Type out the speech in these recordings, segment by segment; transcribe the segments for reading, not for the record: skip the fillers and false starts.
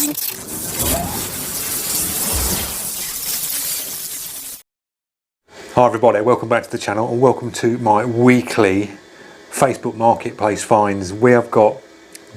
Hi everybody, welcome back to the channel and welcome to my weekly Facebook Marketplace finds. We have got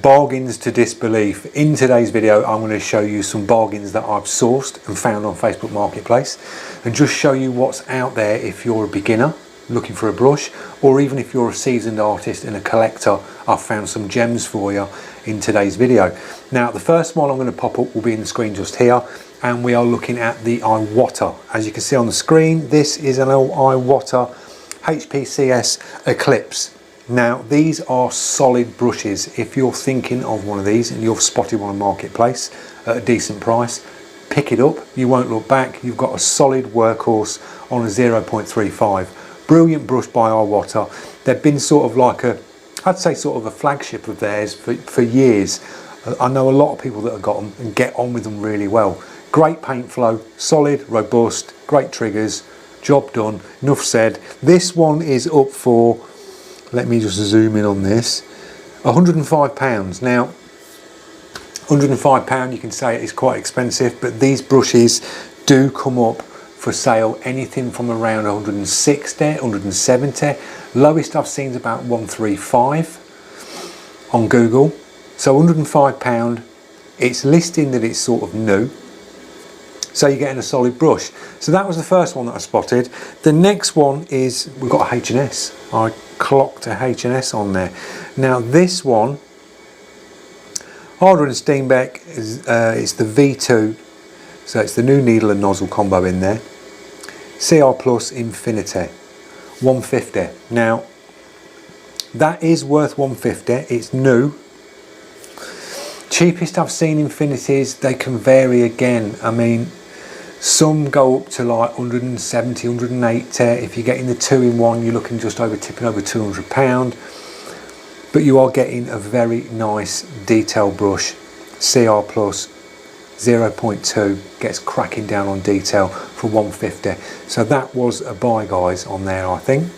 bargains to disbelief. In today's video I'm going to show you some bargains that I've sourced and found on Facebook Marketplace and just show you what's out there if you're a beginner looking for a brush, or even if you're a seasoned artist and a collector. I've found some gems for you in today's video. Now the first one I'm going to pop up will be in the screen just here, and we are looking at the Iwata. As you can see on the screen, this is an Iwata HPCS Eclipse. Now these are solid brushes. If you're thinking of one of these and you've spotted one on Marketplace at a decent price, pick it up, you won't look back. You've got a solid workhorse on a 0.35. Brilliant brush by Iwata. They've been sort of like I'd say sort of a flagship of theirs for years. I know a lot of people that have got them and get on with them really well. Great paint flow, solid, robust, great triggers, job done, enough said. This one is up for, let me just zoom in on this, £105. Now, £105 you can say it is quite expensive, but these brushes do come up for sale anything from around 160, 170. Lowest I've seen is about 135 on Google. So £105, it's listing that it's sort of new. So you're getting a solid brush. So that was the first one that I spotted. The next one is, we've got a H&S. I clocked a H&S on there. Now this one, harder than Steenbeck, it's the V2. So it's the new needle and nozzle combo in there. CR Plus Infinity, 150. Now that is worth 150. It's new. Cheapest I've seen Infinities, they can vary again. I mean, some go up to like 170, 180. If you're getting the 2-in-1, you're looking just over, tipping over £200. But you are getting a very nice detail brush. CR Plus 0.2 gets cracking down on detail for 150. So that was a buy, guys, on there, I think.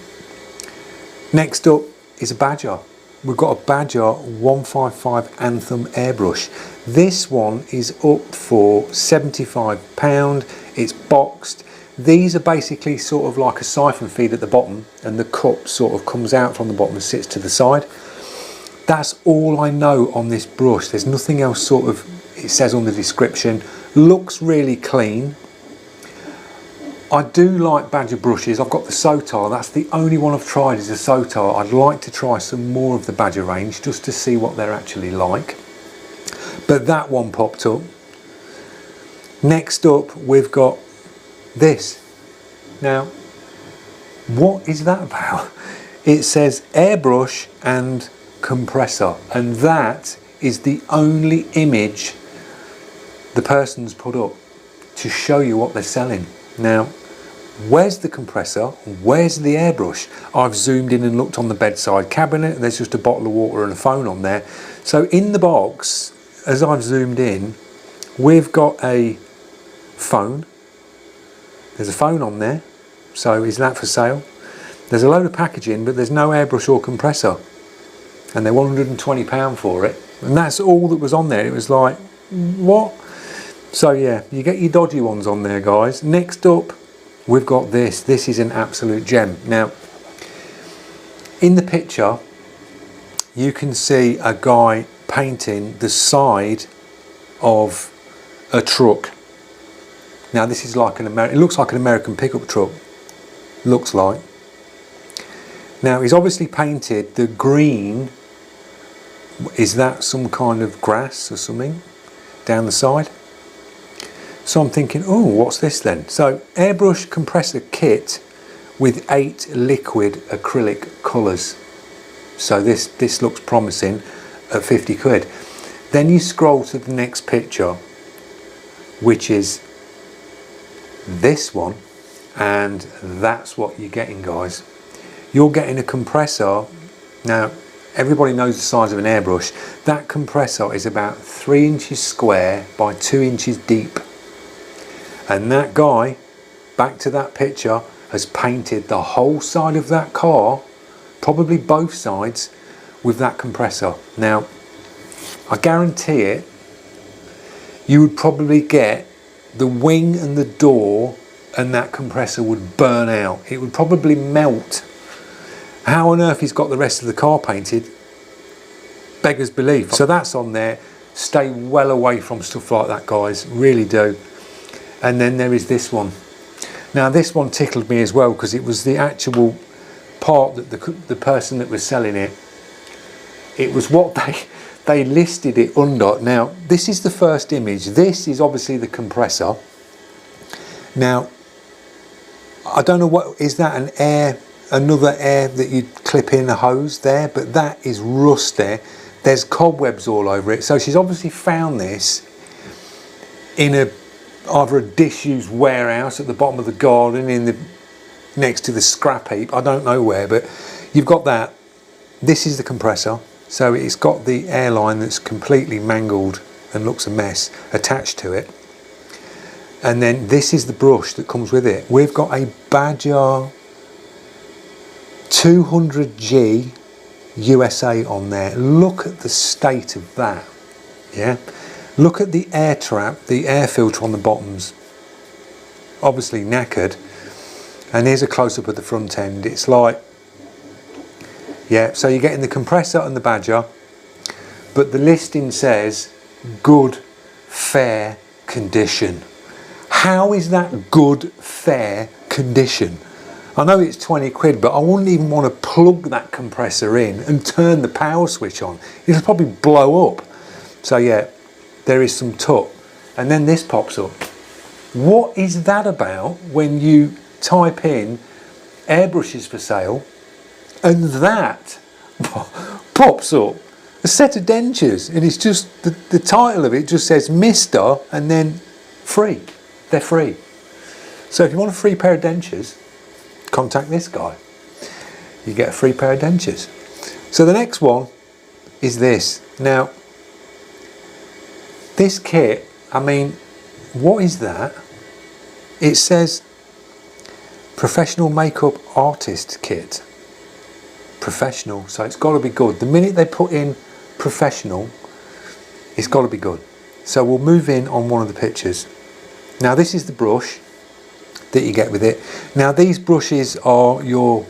Next up is a Badger. We've got a Badger 155 Anthem airbrush. This one is up for £75. It's boxed. These are basically sort of like a siphon feed at the bottom, and the cup sort of comes out from the bottom and sits to the side. That's all I know on this brush. There's nothing else sort of, it says on the description. Looks really clean. I do like Badger brushes. I've got the Sotar. That's the only one I've tried is a Sotar. I'd like to try some more of the Badger range just to see what they're actually like. But that one popped up. Next up, we've got this. Now, what is that about? It says airbrush and compressor, and that is the only image the person's put up to show you what they're selling. Now, where's the compressor? Where's the airbrush? I've zoomed in and looked on the bedside cabinet. There's just a bottle of water and a phone on there. So in the box, as I've zoomed in, we've got a phone. There's a phone on there. So is that for sale? There's a load of packaging, but there's no airbrush or compressor. And they're £120 for it. And that's all that was on there. It was like, what? So yeah, you get your dodgy ones on there, guys. Next up, we've got this. This is an absolute gem. Now, in the picture, you can see a guy painting the side of a truck. Now, this is like it looks like an American pickup truck. Looks like. Now, he's obviously painted the green. Is that some kind of grass or something down the side? So I'm thinking, oh, what's this then? So airbrush compressor kit with 8 liquid acrylic colours. So this looks promising at 50 quid. Then you scroll to the next picture, which is this one, and that's what you're getting, guys. You're getting a compressor. Now, everybody knows the size of an airbrush. That compressor is about 3 inches square by 2 inches deep. And that guy, back to that picture, has painted the whole side of that car, probably both sides, with that compressor. Now, I guarantee it, you would probably get the wing and the door, and that compressor would burn out. It would probably melt. How on earth he's got the rest of the car painted? Beggars belief. So that's on there. Stay well away from stuff like that, guys, really do. And then there is this one. Now this one tickled me as well, because it was the actual part that the person that was selling it, it was what they listed it under. Now this is the first image. This is obviously the compressor. Now I don't know, what is that, an air, another air that you clip in a hose there, but that is rust there. There's cobwebs all over it. So she's obviously found this in either a disused warehouse at the bottom of the garden, next to the scrap heap, I don't know where, but you've got that. This is the compressor. So it's got the airline that's completely mangled and looks a mess attached to it. And then this is the brush that comes with it. We've got a Badger 200G USA on there. Look at the state of that. Yeah. Look at the air trap, the air filter on the bottoms. Obviously knackered. And here's a close-up of the front end. It's like, yeah, so you're getting the compressor and the Badger, but the listing says good, fair condition. How is that good, fair condition? I know it's 20 quid, but I wouldn't even want to plug that compressor in and turn the power switch on. It'll probably blow up. So yeah, there is some tut. And then this pops up. What is that about when you type in airbrushes for sale and that pops up? A set of dentures, and it's just, the title of it just says Mr. and then free. They're free. So if you want a free pair of dentures, contact this guy. You get a free pair of dentures. So the next one is this. Now, this kit, I mean, what is that? It says professional makeup artist kit. Professional, so it's got to be good. The minute they put in professional, it's got to be good. So we'll move in on one of the pictures. Now this is the brush that you get with it. Now these brushes are your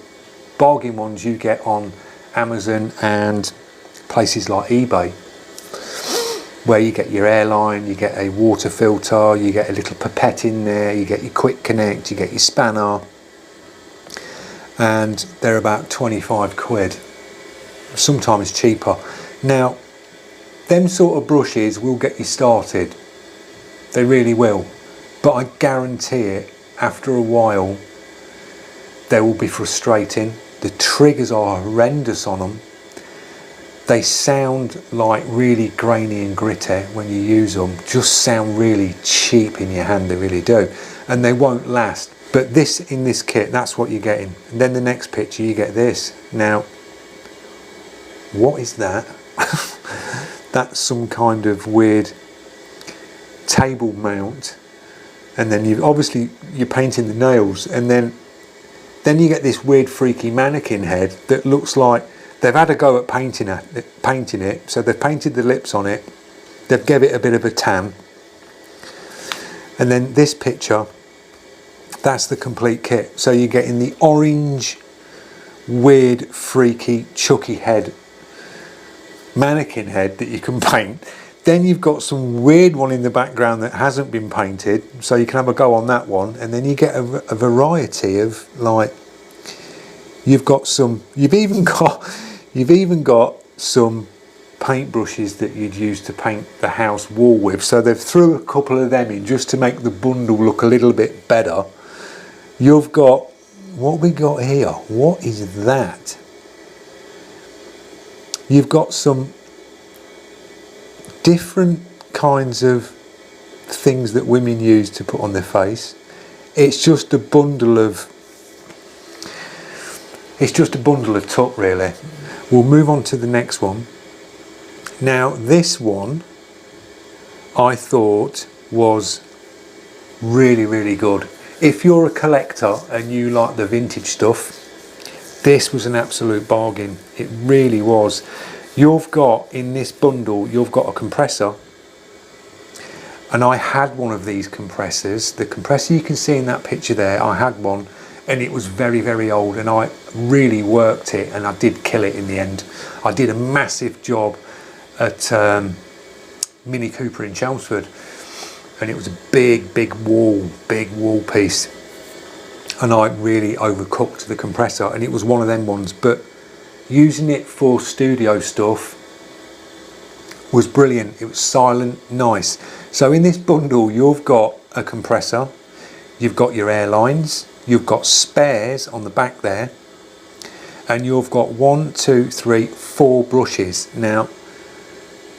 bargain ones you get on Amazon and places like eBay, where you get your airline, you get a water filter, you get a little pipette in there, you get your quick connect, you get your spanner, and they're about 25 quid, sometimes cheaper. Now them sort of brushes will get you started, they really will, but I guarantee it, after a while they will be frustrating. The triggers are horrendous on them. They sound like really grainy and gritty when you use them, just sound really cheap in your hand, they really do, and they won't last. But this, in this kit, that's what you're getting. And then the next picture you get this. Now what is that? That's some kind of weird table mount, and then you're painting the nails, and then you get this weird freaky mannequin head that looks like they've had a go at painting it. So they've painted the lips on it, they've given it a bit of a tan, and then this picture, that's the complete kit. So you're getting the orange weird freaky chucky head, mannequin head that you can paint. Then you've got some weird one in the background that hasn't been painted, so you can have a go on that one. And then you get a variety of, like, you've even got some paintbrushes that you'd use to paint the house wall with. So they've threw a couple of them in just to make the bundle look a little bit better. You've got, what we got here? What is that? You've got some different kinds of things that women use to put on their face. It's just a bundle of tut, really. We'll move on to the next one. Now this one I thought was really, really good. If you're a collector and you like the vintage stuff, this was an absolute bargain. It really was. You've got, in this bundle, you've got a compressor, and I had one of these compressors. The compressor you can see in that picture there, I had one, and it was very, very old, and I really worked it, and I did kill it in the end. I did a massive job at Mini Cooper in Chelmsford, and it was a big wall piece, and I really overcooked the compressor, and it was one of them ones. But using it for studio stuff was brilliant. It was silent, nice. So in this bundle you've got a compressor, you've got your air lines, you've got spares on the back there, and you've got 1, 2, 3, 4 brushes. Now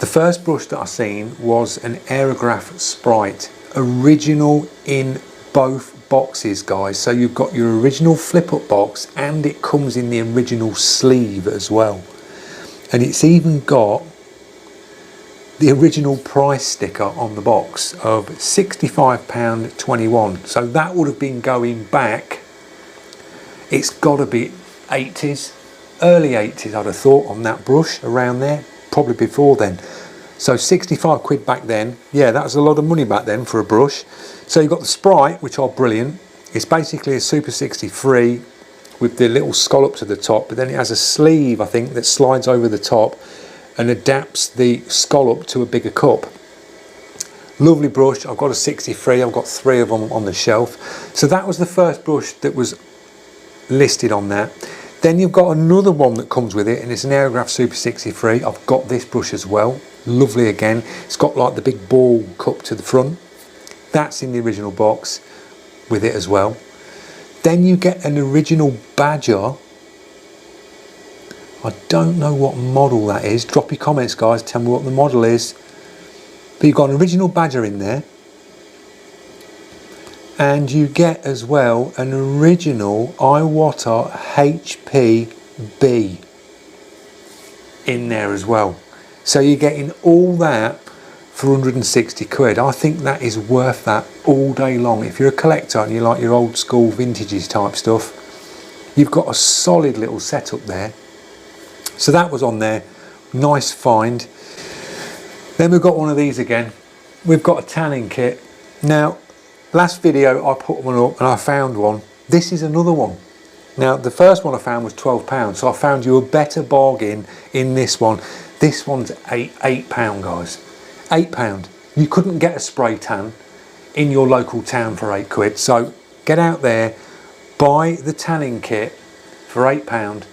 the first brush that I seen was an Airbrusher Sprite, original in both boxes, guys. So you've got your original flip up box, and it comes in the original sleeve as well, and it's even got the original price sticker on the box of £65.21. so that would have been going back, it's got to be 80s, early 80s I'd have thought, on that brush, around there, probably before then. So 65 quid back then, yeah, that was a lot of money back then for a brush. So you've got the Sprite, which are brilliant. It's basically a Super 63 with the little scallops at the top, but then it has a sleeve, I think, that slides over the top and adapts the scallop to a bigger cup. Lovely brush. I've got a 63, I've got 3 of them on the shelf. So that was the first brush that was listed on that. Then you've got another one that comes with it, and it's an Airbrusher Super 63. I've got this brush as well. Lovely again. It's got like the big ball cup to the front. That's in the original box with it as well. Then you get an original Badger. I don't know what model that is. Drop your comments, guys, tell me what the model is. But you've got an original Badger in there, and you get as well an original Iwata HPB in there as well. So you're getting all that for 160 quid. I think that is worth that all day long. If you're a collector and you like your old school vintages type stuff, you've got a solid little setup there. So that was on there, nice find. Then we've got one of these again. We've got a tanning kit. Now, last video I put one up and I found one. This is another one. Now, the first one I found was £12, so I found you a better bargain in this one. This one's £8, guys. £8. You couldn't get a spray tan in your local town for 8 quid. So get out there, buy the tanning kit for £8,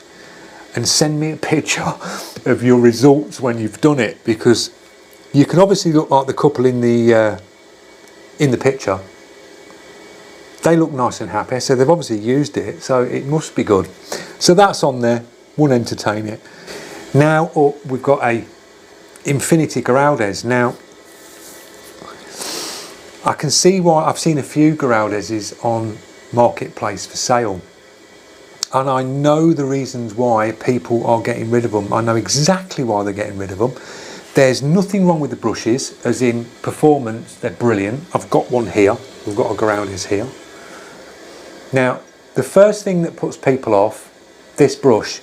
and send me a picture of your results when you've done it, because you can obviously look like the couple in the picture. They look nice and happy, so they've obviously used it, so it must be good. So that's on there, won't entertain it. Now up, we've got a Infinity Geraldes. Now, I can see why. I've seen a few Geraldeses on Marketplace for sale, and I know the reasons why people are getting rid of them. I know exactly why they're getting rid of them. There's nothing wrong with the brushes, as in performance, they're brilliant. I've got one here, we've got a Geraldes here. Now, the first thing that puts people off, this brush,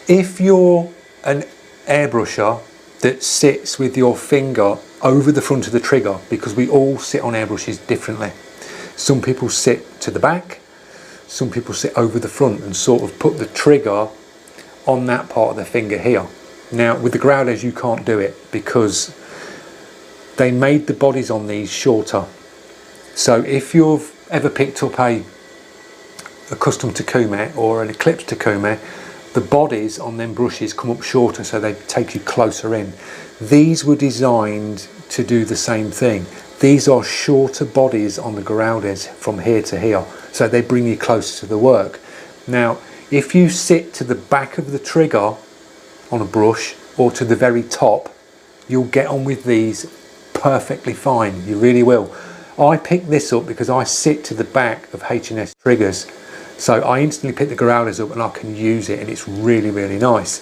if you're an airbrusher that sits with your finger over the front of the trigger, because we all sit on airbrushes differently. Some people sit to the back, some people sit over the front and sort of put the trigger on that part of the finger here. Now with the Geraldes you can't do it, because they made the bodies on these shorter. So if you've ever picked up a custom Takumi or an Eclipse Takumi, the bodies on them brushes come up shorter, so they take you closer in. These were designed to do the same thing. These are shorter bodies on the Geraldes from here to here, so they bring you closer to the work. Now, if you sit to the back of the trigger on a brush or to the very top, you'll get on with these perfectly fine. You really will. I picked this up because I sit to the back of H&S triggers, so I instantly pick the Geraldes up and I can use it, and it's really, really nice.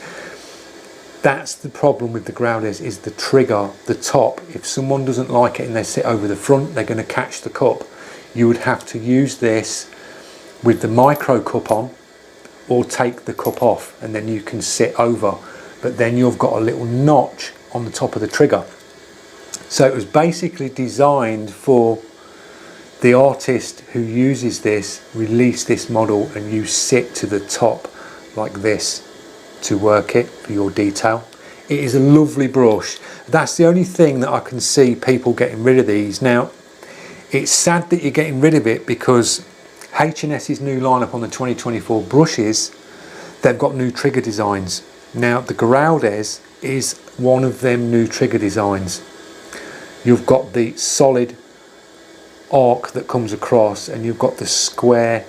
That's the problem with the Geraldes, is the trigger, the top. If someone doesn't like it and they sit over the front, they're going to catch the cup. You would have to use this with the micro cup on, or take the cup off, and then you can sit over. But then you've got a little notch on the top of the trigger. So it was basically designed for the artist who uses this, release this model, and you sit to the top like this to work it for your detail. It is a lovely brush. That's the only thing that I can see people getting rid of these. Now, it's sad that you're getting rid of it because H&S's new lineup on the 2024 brushes, they've got new trigger designs. Now, the Geraldes is one of them new trigger designs. You've got the solid arc that comes across, and you've got the square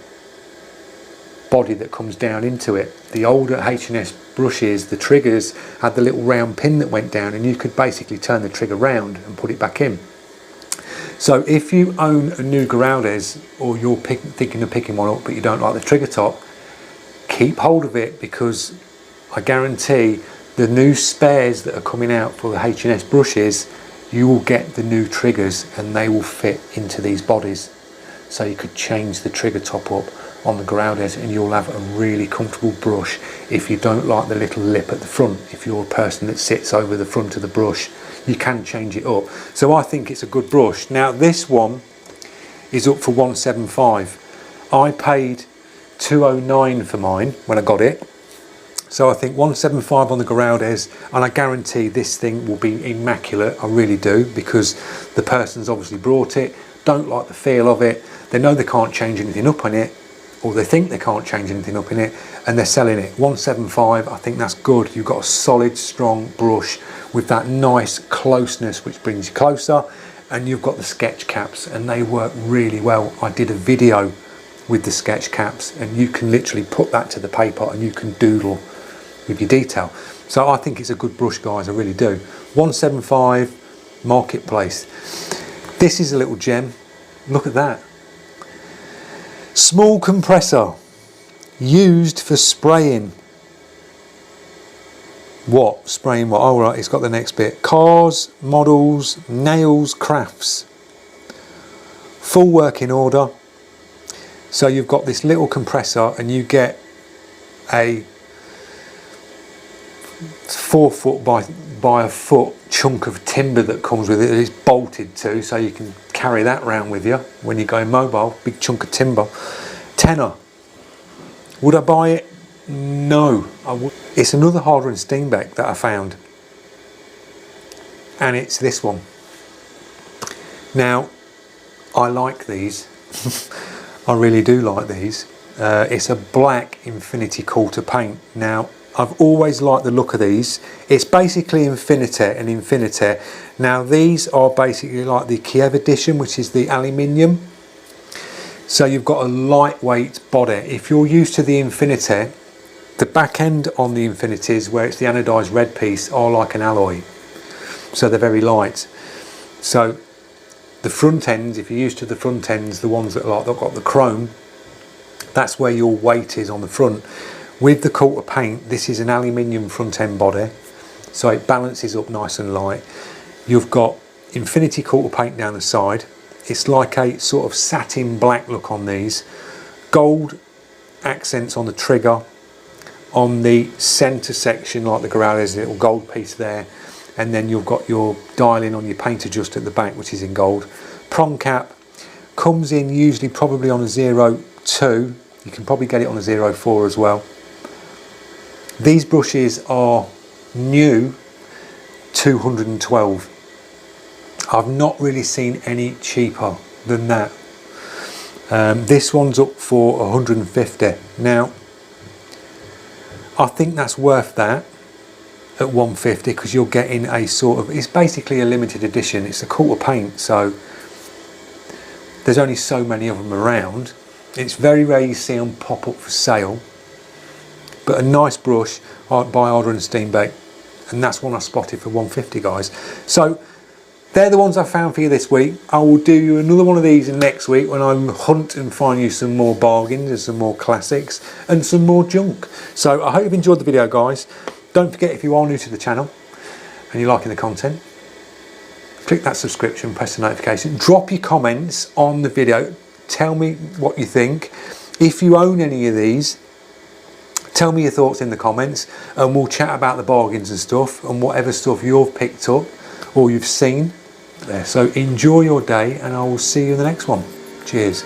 body that comes down into it. The older H&S brushes, the triggers had the little round pin that went down, and you could basically turn the trigger round and put it back in. So if you own a new Geraldes, or you're thinking of picking one up but you don't like the trigger top, keep hold of it, because I guarantee the new spares that are coming out for the H&S brushes, you will get the new triggers and they will fit into these bodies. So you could change the trigger top up on the Geraldes and you'll have a really comfortable brush. If you don't like the little lip at the front, if you're a person that sits over the front of the brush, you can change it up. So I think it's a good brush. Now this one is up for 175. I paid 209 for mine when I got it. So I think 175 on the Geraldes, and I guarantee this thing will be immaculate. I really do, because the person's obviously brought it, don't like the feel of it, they know they can't change anything up on it, or they think they can't change anything up in it, and they're selling it. 175, I think that's good. You've got a solid, strong brush with that nice closeness which brings you closer, and you've got the sketch caps, and they work really well. I did a video with the sketch caps, and you can literally put that to the paper and you can doodle with your detail. So I think it's a good brush, guys, I really do. 175 marketplace. This is a little gem. Look at that. Small compressor used for spraying. What? Spraying what? Oh right, it's got the next bit. Cars, models, nails, crafts. Full working order. So you've got this little compressor and you get a 4 foot by a foot chunk of timber that comes with it that it's bolted to, so you can carry that around with you when you're going mobile. Big chunk of timber. Tenner. Would I buy it? No, I would. It's another Harder and Steenbeck that I found, and it's this one. Now, I like these. I really do like these. It's a black Infinity Quarter paint. Now, I've always liked the look of these. It's basically Infinite and Infinite. Now these are basically like the Kiev edition, which is the aluminium. So you've got a lightweight body. If you're used to the Infinite, the back end on the Infinities, where it's the anodized red piece, are like an alloy. So they're very light. So the front ends, if you're used to the front ends, the ones that are like, they've got the chrome, that's where your weight is on the front. With the quarter paint, this is an aluminium front end body, so it balances up nice and light. You've got Infinity Quarter paint down the side. It's like a sort of satin black look on these. Gold accents on the trigger. On the centre section, like the Geraldes, a little gold piece there. And then you've got your dialing on your paint adjuster at the back, which is in gold. Prong cap comes in usually probably on a 02. You can probably get it on a 04 as well. These brushes are new, 212. I've not really seen any cheaper than that. This one's up for 150. Now, I think that's worth that at 150, because you're getting a sort of, it's basically a limited edition. It's a quarter paint, so there's only so many of them around. It's very rare you see them pop up for sale. But a nice brush by Harder and Steenbeck, and that's one I spotted for 150, guys. So they're the ones I found for you this week. I will do you another one of these next week when I hunt and find you some more bargains and some more classics and some more junk. So I hope you've enjoyed the video, guys. Don't forget, if you are new to the channel and you're liking the content, click that subscription, press the notification, drop your comments on the video, tell me what you think. If you own any of these, tell me your thoughts in the comments, and we'll chat about the bargains and stuff and whatever stuff you've picked up or you've seen. there. So enjoy your day, and I will see you in the next one. Cheers.